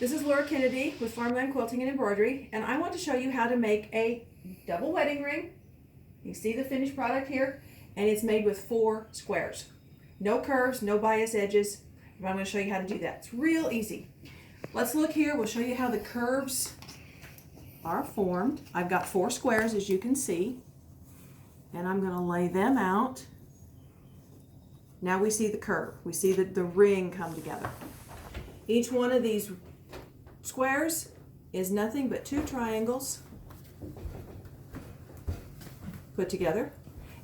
This is Laura Kennedy with Farmland Quilting and Embroidery, and I want to show you how to make a double wedding ring. You see the finished product here, and it's made with 4 squares. No curves, no bias edges, but I'm going to show you how to do that. It's real easy. Let's look here. We'll show you how the curves are formed. I've got 4 squares, as you can see, and I'm going to lay them out. Now we see the curve. We see the ring come together. Each one of these squares is nothing but 2 triangles put together,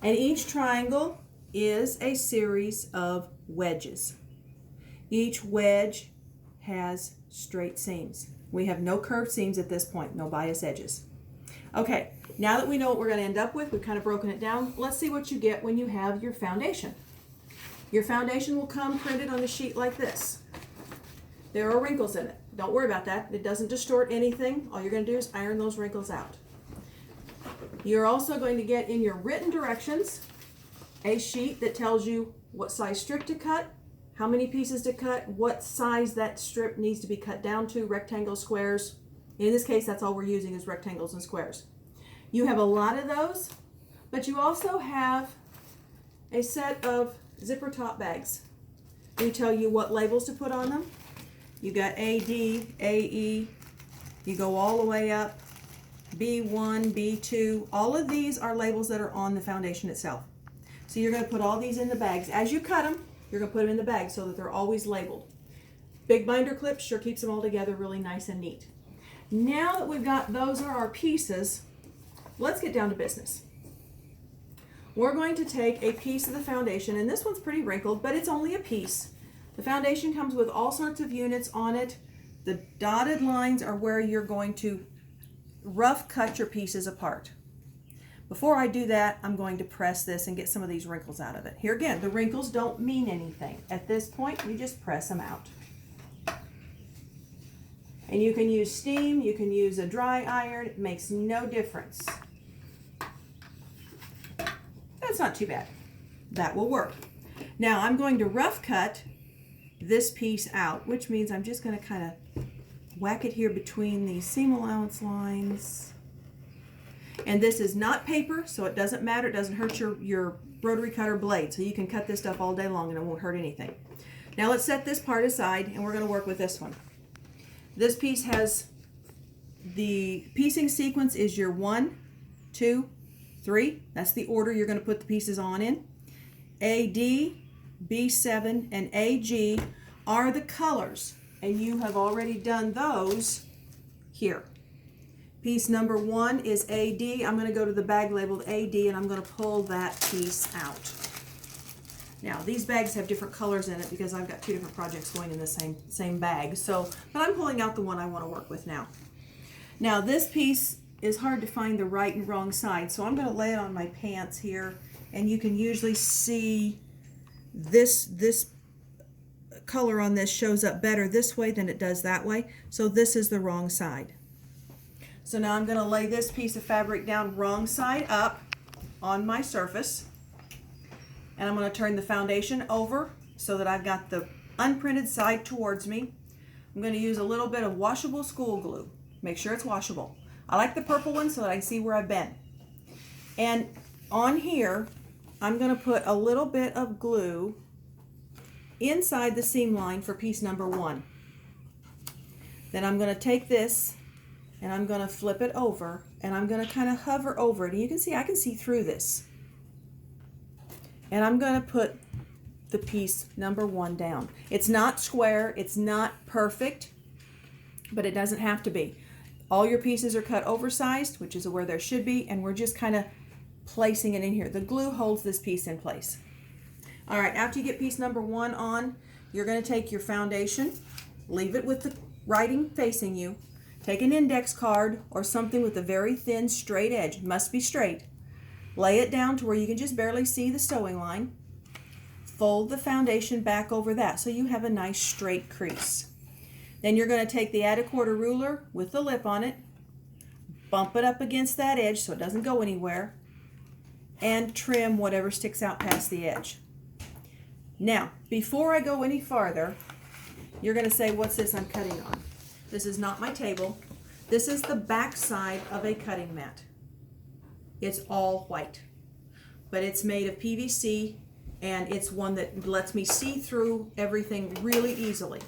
and each triangle is a series of wedges. Each wedge has straight seams. We have no curved seams at this point, no bias edges. Okay, now that we know what we're going to end up with, we've kind of broken it down, let's see what you get when you have your foundation. Your foundation will come printed on a sheet like this. There are wrinkles in it. Don't worry about that. It doesn't distort anything. All you're going to do is iron those wrinkles out. You're also going to get in your written directions a sheet that tells you what size strip to cut, how many pieces to cut, what size that strip needs to be cut down to, rectangles, squares. In this case, that's all we're using is rectangles and squares. You have a lot of those, but you also have a set of zipper top bags. We tell you what labels to put on them. You got AD, AE, you go all the way up, B1, B2. All of these are labels that are on the foundation itself. So you're going to put all these in the bags. As you cut them, you're going to put them in the bag so that they're always labeled. Big binder clip sure keeps them all together really nice and neat. Now that we've got those are our pieces, let's get down to business. We're going to take a piece of the foundation, and this one's pretty wrinkled, but it's only a piece. The foundation comes with all sorts of units on it. The dotted lines are where you're going to rough cut your pieces apart. Before I do that, I'm going to press this and get some of these wrinkles out of it. Here again, the wrinkles don't mean anything. At this point, you just press them out. And you can use steam, you can use a dry iron, it makes no difference. That's not too bad. That will work. Now I'm going to rough cut this piece out, which means I'm just going to kind of whack it here between these seam allowance lines. And this is not paper, so it doesn't matter. It doesn't hurt your rotary cutter blade, so you can cut this stuff all day long and it won't hurt anything. Now let's set this part aside and we're going to work with this one. This piece has, the piecing sequence is your 1, 2, 3. That's the order you're going to put the pieces on in. AD, B7, and AG are the colors, and you have already done those here. Piece number 1 is AD. I'm going to go to the bag labeled AD, and I'm going to pull that piece out. Now, these bags have different colors in it because I've got 2 different projects going in the same bag. So, but I'm pulling out the one I want to work with now. Now, this piece is hard to find the right and wrong side, so I'm going to lay it on my pants here, and you can usually see this color on this shows up better this way than it does that way. So this is the wrong side. So now I'm going to lay this piece of fabric down wrong side up on my surface, and I'm going to turn the foundation over so that I've got the unprinted side towards me. I'm going to use a little bit of washable school glue. Make sure it's washable. I like the purple one so that I can see where I've been. And on here, I'm going to put a little bit of glue inside the seam line for piece number 1. Then I'm going to take this and I'm going to flip it over, and I'm going to kind of hover over it. And you can see, I can see through this. And I'm going to put the piece number 1 down. It's not square, it's not perfect, but it doesn't have to be. All your pieces are cut oversized, which is where there should be, and we're just kind of placing it in here. The glue holds this piece in place. All right, after you get piece number 1 on, you're going to take your foundation, leave it with the writing facing you, take an index card or something with a very thin straight edge, it must be straight, lay it down to where you can just barely see the sewing line, fold the foundation back over that so you have a nice straight crease. Then you're going to take the add a quarter ruler with the lip on it, bump it up against that edge so it doesn't go anywhere, and trim whatever sticks out past the edge. Now, before I go any farther, you're going to say, what's this I'm cutting on? This is not my table. This is the back side of a cutting mat. It's all white, but it's made of PVC, and it's one that lets me see through everything really easily.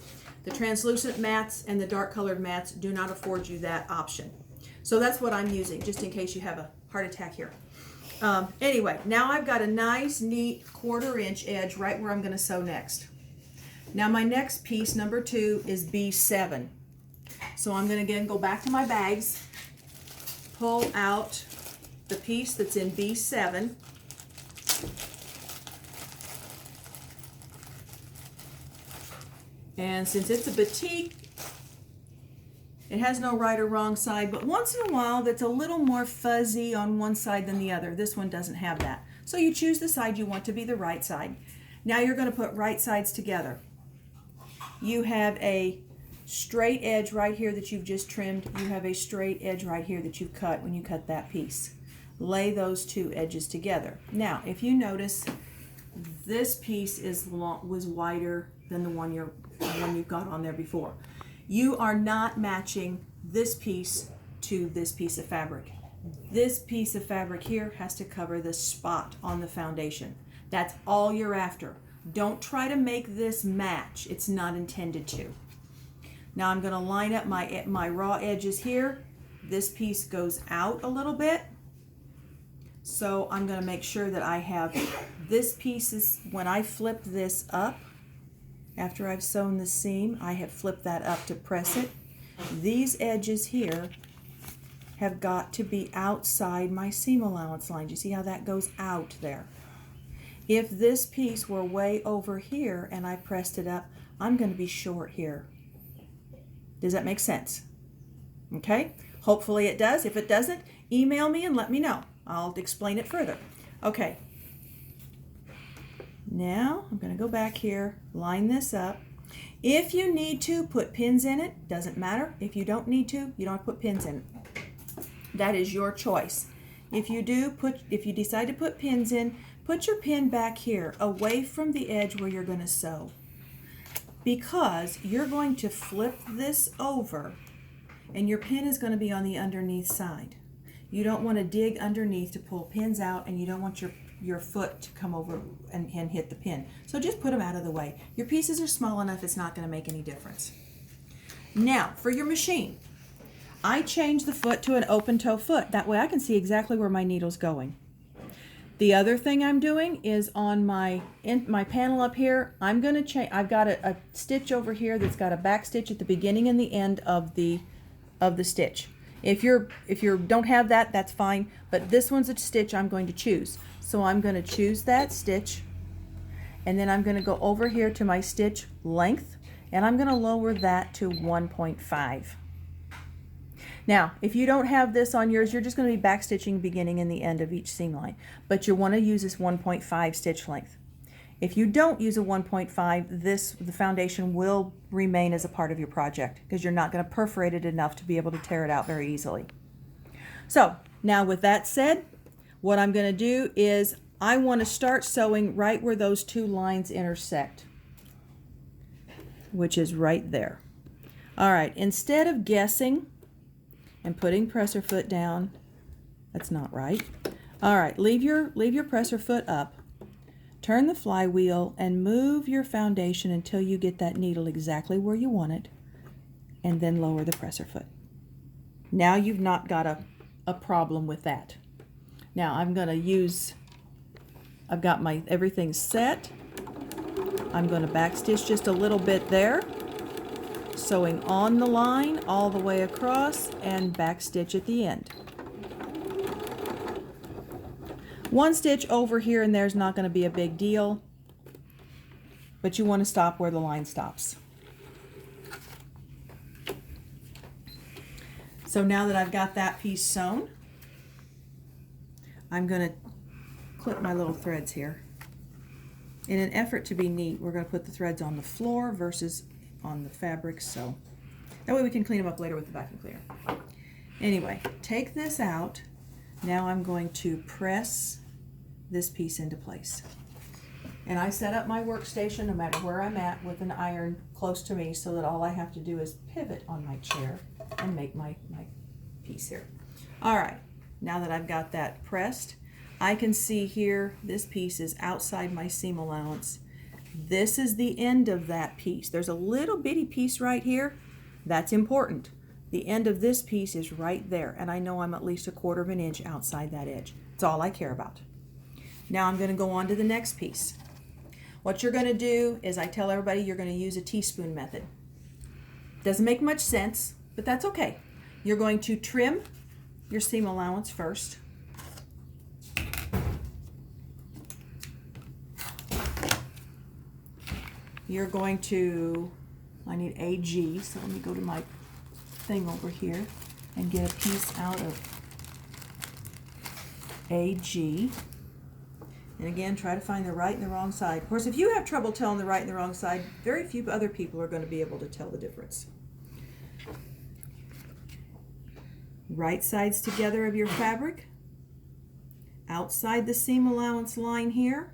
The translucent mats and the dark colored mats do not afford you that option. So that's what I'm using, just in case you have a heart attack here. Anyway, now I've got a nice, neat 1/4 inch edge right where I'm going to sew next. Now my next piece, number 2, is B7. So I'm going to again go back to my bags, pull out the piece that's in B7. And since it's a batik, it has no right or wrong side, but once in a while that's a little more fuzzy on one side than the other. This one doesn't have that. So you choose the side you want to be the right side. Now you're going to put right sides together. You have a straight edge right here that you've just trimmed. You have a straight edge right here that you've cut when you cut that piece. Lay those two edges together. Now, if you notice, this piece was wider than the one you've got on there before. You are not matching this piece to this piece of fabric. This piece of fabric here has to cover the spot on the foundation. That's all you're after. Don't try to make this match. It's not intended to. Now I'm going to line up my raw edges here. This piece goes out a little bit. So I'm going to make sure that I have this piece, when I flip this up, after I've sewn the seam, I have flipped that up to press it. These edges here have got to be outside my seam allowance line. You see how that goes out there? If this piece were way over here and I pressed it up, I'm going to be short here. Does that make sense? Okay? Hopefully it does. If it doesn't, email me and let me know. I'll explain it further. Okay. Now I'm going to go back here, line this up. If you need to put pins in it, doesn't matter. If you don't need to, you don't have to put pins in it. That is your choice. If you decide to put pins in, put your pin back here, away from the edge where you're going to sew. Because you're going to flip this over and your pin is going to be on the underneath side. You don't want to dig underneath to pull pins out, and you don't want your foot to come over and hit the pin. So just put them out of the way. Your pieces are small enough, it's not going to make any difference. Now, for your machine, I changed the foot to an open toe foot. That way I can see exactly where my needle's going. The other thing I'm doing is on my panel up here, I'm going to change. I've got a stitch over here that's got a back stitch at the beginning and the end of the stitch. If you don't have that, that's fine, but this one's a stitch I'm going to choose. So I'm going to choose that stitch, and then I'm going to go over here to my stitch length, and I'm going to lower that to 1.5. Now, if you don't have this on yours, you're just going to be back stitching beginning and the end of each seam line, but you want to use this 1.5 stitch length. If you don't use a 1.5, the foundation will remain as a part of your project because you're not going to perforate it enough to be able to tear it out very easily. So now with that said, what I'm going to do is I want to start sewing right where those two lines intersect, which is right there. All right, instead of guessing and putting presser foot down, that's not right. All right, leave your presser foot up. Turn the flywheel and move your foundation until you get that needle exactly where you want it, and then lower the presser foot. Now you've not got a problem with that. Now I'm going to use, I've got my everything set. I'm going to backstitch just a little bit there, sewing on the line all the way across, and backstitch at the end. One stitch over here and there is not going to be a big deal, but you want to stop where the line stops. So now that I've got that piece sewn, I'm going to clip my little threads here. In an effort to be neat, we're going to put the threads on the floor versus on the fabric, so that way we can clean them up later with the vacuum cleaner. Anyway, take this out. Now I'm going to press this piece into place. And I set up my workstation no matter where I'm at with an iron close to me so that all I have to do is pivot on my chair and make my piece here. All right, now that I've got that pressed, I can see here this piece is outside my seam allowance. This is the end of that piece. There's a little bitty piece right here. That's important. The end of this piece is right there, and I know I'm at least 1/4 of an inch outside that edge. That's all I care about. Now I'm going to go on to the next piece. What you're going to do is, I tell everybody, you're going to use a teaspoon method. Doesn't make much sense, but that's okay. You're going to trim your seam allowance first. You're going to, I need AG, so let me go to my thing over here and get a piece out of AG. And again, try to find the right and the wrong side. Of course, if you have trouble telling the right and the wrong side, very few other people are going to be able to tell the difference. Right sides together of your fabric, outside the seam allowance line here.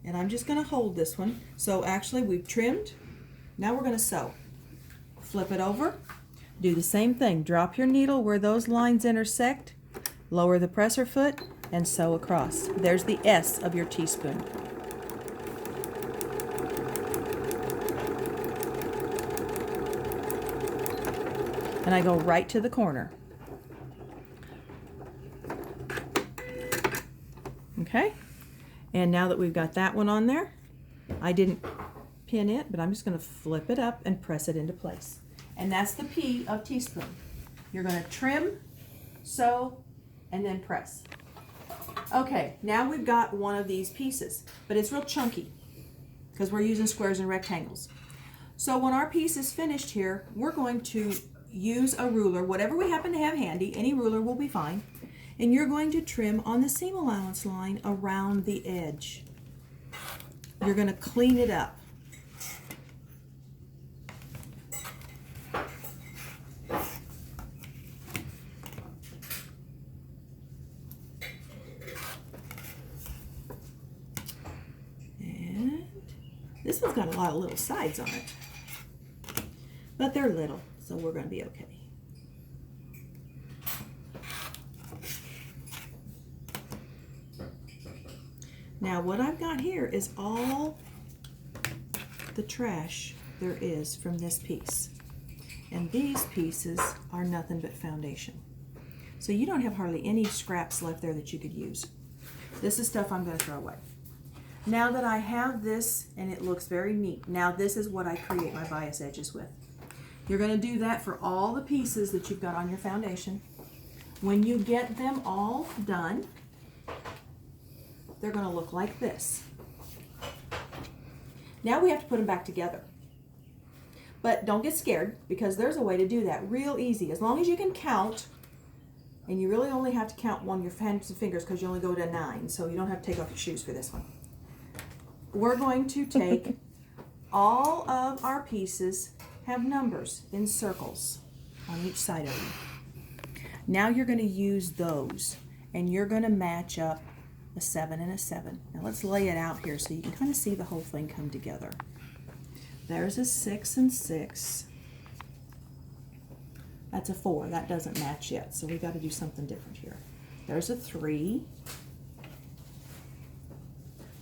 And I'm just going to hold this one. So actually we've trimmed. Now we're going to sew. Flip it over. Do the same thing. Drop your needle where those lines intersect. Lower the presser foot and sew across. There's the S of your teaspoon. And I go right to the corner. Okay? And now that we've got that one on there, I didn't pin it, but I'm just going to flip it up and press it into place. And that's the P of teaspoon. You're going to trim, sew, and then press. Okay, now we've got one of these pieces, but it's real chunky because we're using squares and rectangles. So when our piece is finished here, we're going to use a ruler, whatever we happen to have handy, any ruler will be fine, and you're going to trim on the seam allowance line around the edge. You're going to clean it up. This one's got a lot of little sides on it, but they're little, so we're going to be okay. Now what I've got here is all the trash there is from this piece. And these pieces are nothing but foundation. So you don't have hardly any scraps left there that you could use. This is stuff I'm going to throw away. Now that I have this, and it looks very neat, now this is what I create my bias edges with. You're going to do that for all the pieces that you've got on your foundation. When you get them all done, they're going to look like this. Now we have to put them back together. But don't get scared, because there's a way to do that real easy. As long as you can count, and you really only have to count on your hands and fingers because you only go to 9, so you don't have to take off your shoes for this one. We're going to take all of our pieces, have numbers in circles on each side of them. Now you're going to use those, and you're going to match up a 7 and a 7. Now let's lay it out here so you can kind of see the whole thing come together. There's a 6 and 6. That's a 4. That doesn't match yet, so we've got to do something different here. There's a 3.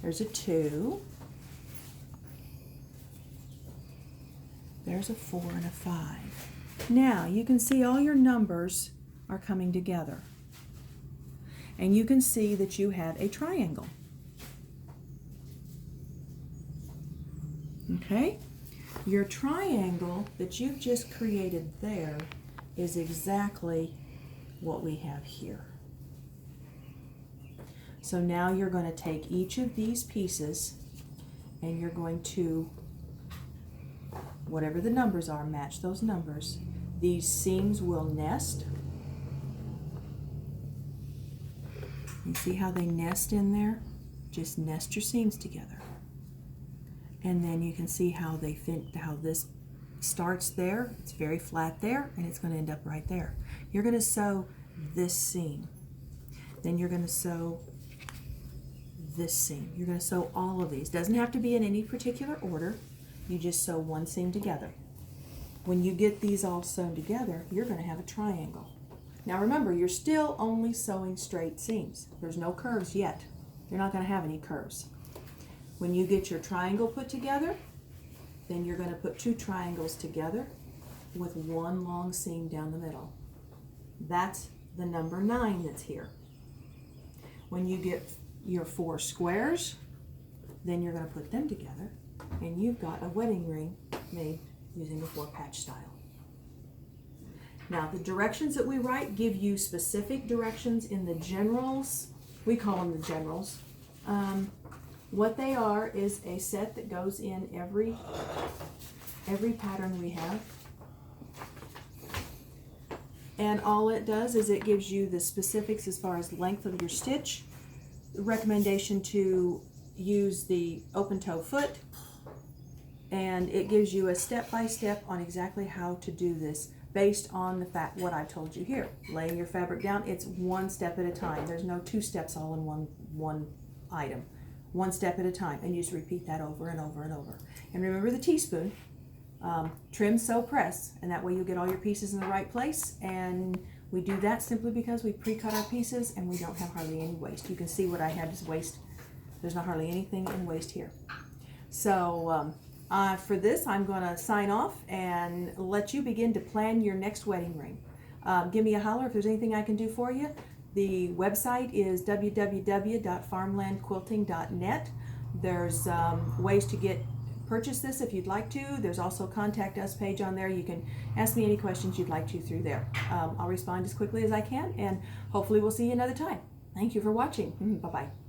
There's a 2. There's a 4 and a 5. Now you can see all your numbers are coming together. And you can see that you have a triangle. Okay? Your triangle that you've just created there is exactly what we have here. So now you're going to take each of these pieces and you're going to, whatever the numbers are, match those numbers. These seams will nest. You see how they nest in there? Just nest your seams together. And then you can see how they fit, how this starts there. It's very flat there, and it's going to end up right there. You're going to sew this seam. Then you're going to sew this seam. You're going to sew all of these. Doesn't have to be in any particular order. You just sew one seam together. When you get these all sewn together, you're going to have a triangle. Now remember, you're still only sewing straight seams. There's no curves yet. You're not going to have any curves. When you get your triangle put together, then you're going to put 2 triangles together with 1 long seam down the middle. That's the number 9 that's here. When you get your 4 squares, then you're going to put them together, and you've got a wedding ring made using the 4-patch style. Now, the directions that we write give you specific directions in the generals. We call them the generals. What they are is a set that goes in every pattern we have. And all it does is it gives you the specifics as far as length of your stitch, recommendation to use the open toe foot, and it gives you a step-by-step on exactly how to do this based on the fact what I told you here. Laying your fabric down, it's 1 step at a time. There's no 2 steps all in one item. 1 step at a time, and you just repeat that over and over and over. And remember the teaspoon. Trim, sew, press, and that way you'll get all your pieces in the right place. And we do that simply because we pre-cut our pieces and we don't have hardly any waste. You can see what I have is waste. There's not hardly anything in waste here. So for this, I'm going to sign off and let you begin to plan your next wedding ring. Give me a holler if there's anything I can do for you. The website is www.farmlandquilting.net. There's ways to purchase this if you'd like to. There's also a contact us page on there. You can ask me any questions you'd like to through there. I'll respond as quickly as I can, and hopefully we'll see you another time. Thank you for watching. Bye-bye.